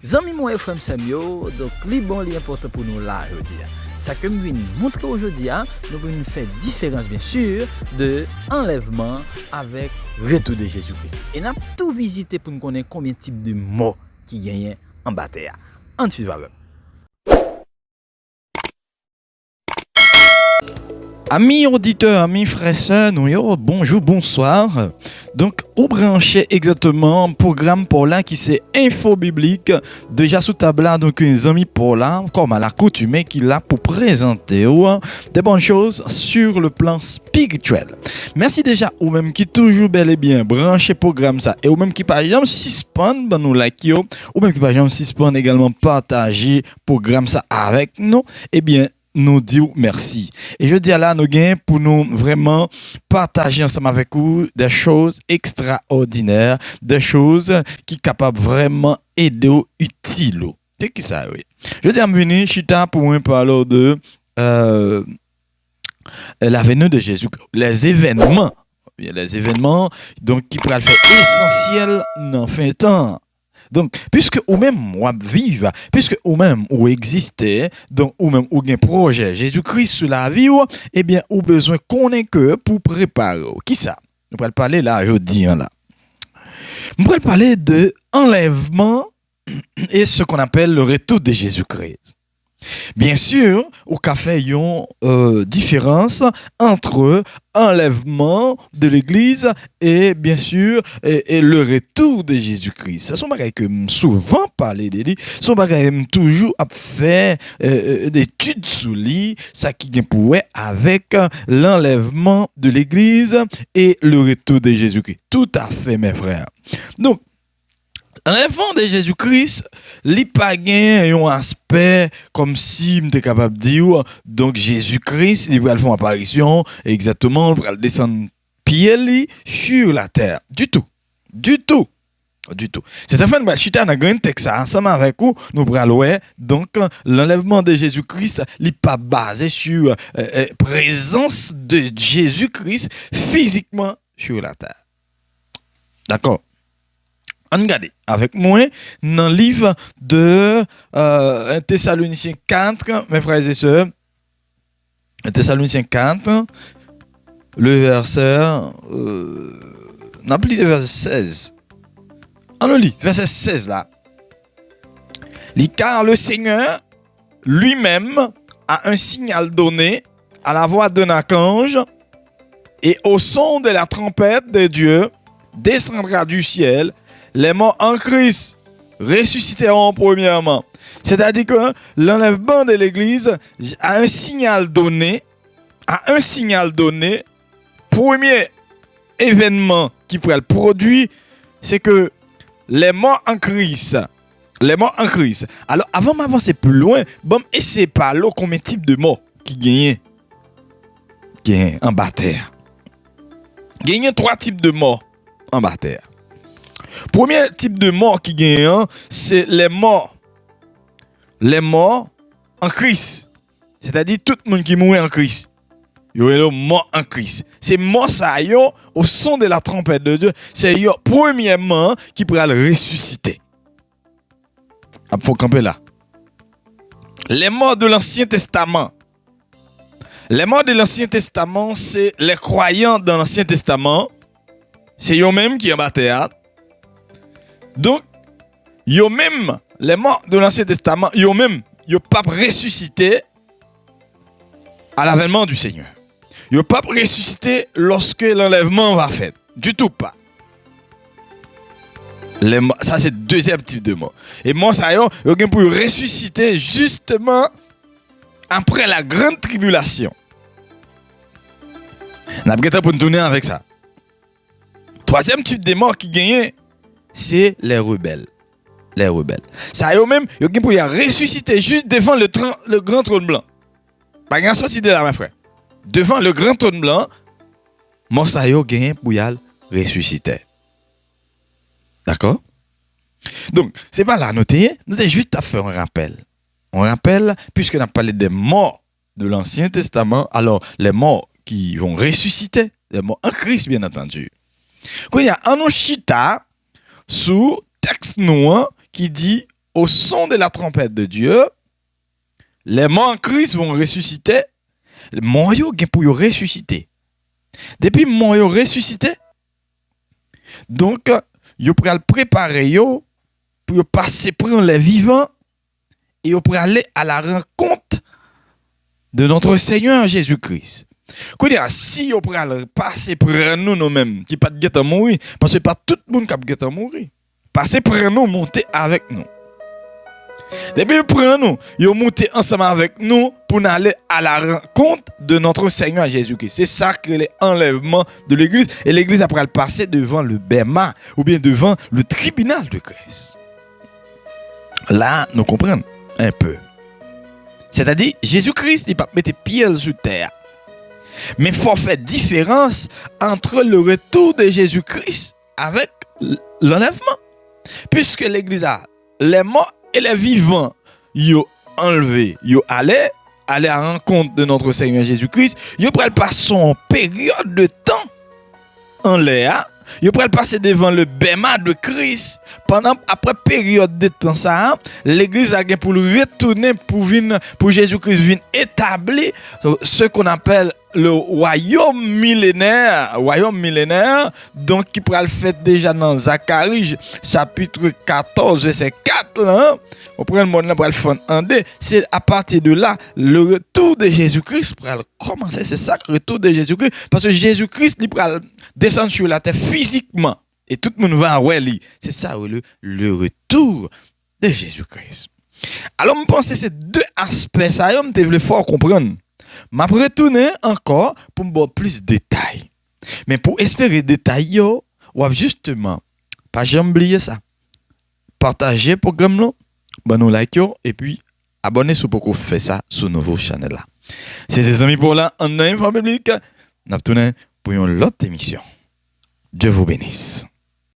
Zami moi et frère Samuel, donc li bon li important pour nous là aujourd'hui. Ça que nous venons montrer aujourd'hui, nous venons faire différence bien sûr de enlèvement avec retour de Jésus-Christ. Et nous avons tout visité pour nous connaître combien de types de mots qui gagnent en bataille. En suivant. Amis auditeurs, amis frères, sœurs, bonjour, bonsoir. Donc, au branché exactement, programme pour là qui c'est info biblique. Déjà sous table là, donc, les amis pour là, comme à l'accoutumée, qui l'a pour présenter des bonnes choses sur le plan spirituel. Merci déjà aux même qui toujours bel et bien branché programme ça, et aux même qui par exemple suspend, nous like yo, ou même qui par exemple suspend également partager programme ça avec nous, eh bien, nous disons merci. Et je dis à là, nous gagnons pour nous vraiment partager ensemble avec vous des choses extraordinaires, des choses qui sont capables vraiment aider ou utiles. C'est qui ça, oui. Je dis à venir, Chita, pour moi parler de la venue de Jésus, les événements donc qui pourraient faire essentiel dans fin de temps. Donc, puisque ou même ou vivre, puisque ou même ou exister, donc ou même ou un projet Jésus-Christ sur la vie, eh bien, ou besoin qu'on ait que pour préparer. Qui ça? Nous allons parler là, je dis là. Nous allons parler de enlèvement et ce qu'on appelle le retour de Jésus-Christ. Bien sûr, au café, il y a une différence entre enlèvement de l'Église et bien sûr et le retour de Jésus-Christ. Ce sont des choses que souvent parlé de lui, ce sont des choses que toujours fait des études sur lui, ça qui vient pour avec l'enlèvement de l'Église et le retour de Jésus-Christ. Tout à fait, mes frères. Donc, l'enlèvement de Jésus-Christ, li pa gen un aspect comme si m'était capable de dire, donc Jésus-Christ, il va faire une apparition, exactement, il va descendre pied sur la terre. Du tout. C'est ça fait, chita dans grand texte ensemble avec vous, nous prenons donc l'enlèvement de Jésus-Christ, il pas basé sur présence de Jésus-Christ physiquement sur la terre. D'accord? On regarde avec moi dans le livre de 1 Thessaloniciens 4, mes frères et sœurs. 1 Thessaloniciens 4, le verset, n'a plus le verset 16. On le lit, verset 16 là. Car le Seigneur lui-même a un signal donné à la voix d'un archange et au son de la trompette de Dieu descendra du ciel. Les morts en Christ ressusciteront premièrement. C'est-à-dire que l'enlèvement de l'Église a un signal donné. Premier événement qui pourrait le produire, c'est que les morts en Christ. Alors, avant d'avancer plus loin, bon, essayez par là combien de types de morts qui gagnent en bataille. Il y a 3 types de morts en bataille. Premier type de mort qui gagne, c'est les morts en Christ. C'est-à-dire tout le monde qui mourit en Christ. Il y a mort en Christ. C'est mort ça yo au son de la trompette de Dieu. C'est yo premièrement qui pourra le ressusciter. Il faut camper là. Les morts de l'Ancien Testament. Les morts de l'Ancien Testament, c'est les croyants dans l'Ancien Testament. C'est eux-mêmes qui en bataille. Donc, yo même, les morts de l'Ancien Testament, yo même, yo pas ressuscité à l'avènement du Seigneur. Yo pas ressuscité lorsque l'enlèvement va faire. Du tout pas. Ça, c'est le deuxième type de mort. Et moi, ça yo pour ressusciter justement après la grande tribulation. On a besoin pour nous tourner avec ça. Troisième type de mort qui gagne, c'est les rebelles. Ça y est même, ils ont pour ressusciter juste devant le grand trône blanc. Pas grand chose de là, mes frères. Devant le grand trône blanc, moi ça y est gagné pour y ressusciter. D'accord? Donc, c'est pas là noter, nous avons juste à faire un rappel. On rappelle, puisque nous avons parlé des morts de l'Ancien Testament, alors les morts qui vont ressusciter, les morts en Christ, bien entendu. Quand il y a un chita sous texte noir qui dit au son de la trompette de Dieu, les morts en Christ vont ressusciter. Les morts yo gen pour yo ressusciter. Depuis morts yo ressuscité, donc yo pral préparer yo pour yo passer prendre les vivants et yo pral aller à la rencontre de notre Seigneur Jésus-Christ. Si yo pral passer prendre nous-mêmes qui pas de mourir parce que pas tout le monde qui a mourir. Passer prendre nous monter avec nous. Depuis prendre nous, yo monter ensemble avec nous pour aller à la rencontre de notre Seigneur Jésus-Christ. C'est ça que l'enlèvement de l'église. Et l'église après elle passer devant le bema ou bien devant le tribunal de Christ. Là, nous comprenons un peu. C'est-à-dire, Jésus-Christ, il ne peut pas mettre pied sur terre. Mais il faut faire différence entre le retour de Jésus-Christ avec l'enlèvement. Puisque l'église a les morts et les vivants, yo enlevé, yo allé à la rencontre de notre Seigneur Jésus-Christ, yo pral passer en période de temps en l'air, yo pral passer devant le bema de Christ pendant après période de temps ça, l'église a pour retourner pour Jésus-Christ venir établir ce qu'on appelle le royaume millénaire, donc qui pourra le faire déjà dans Zacharie chapitre 14 verset 4 là, on prend le monde là pour le faire en deux, c'est à partir de là le retour de Jésus-Christ pour commencer, c'est ça le retour de Jésus-Christ parce que Jésus-Christ il pourra descendre sur la terre physiquement et tout le monde va ouais lui, c'est ça le retour de Jésus-Christ. Alors je pense que ces deux aspects ça on devrait fort comprendre. Je vais retourner encore pour me donner plus de détails. Mais pour espérer des détails, on va justement, pas jamais oublier ça. Partagez le programme, nous like et puis abonnez-vous pour qu'on fasse ça sur nouveau channel là. C'est des amis pour là, en info public. Nous allons pour une autre émission. Dieu vous bénisse.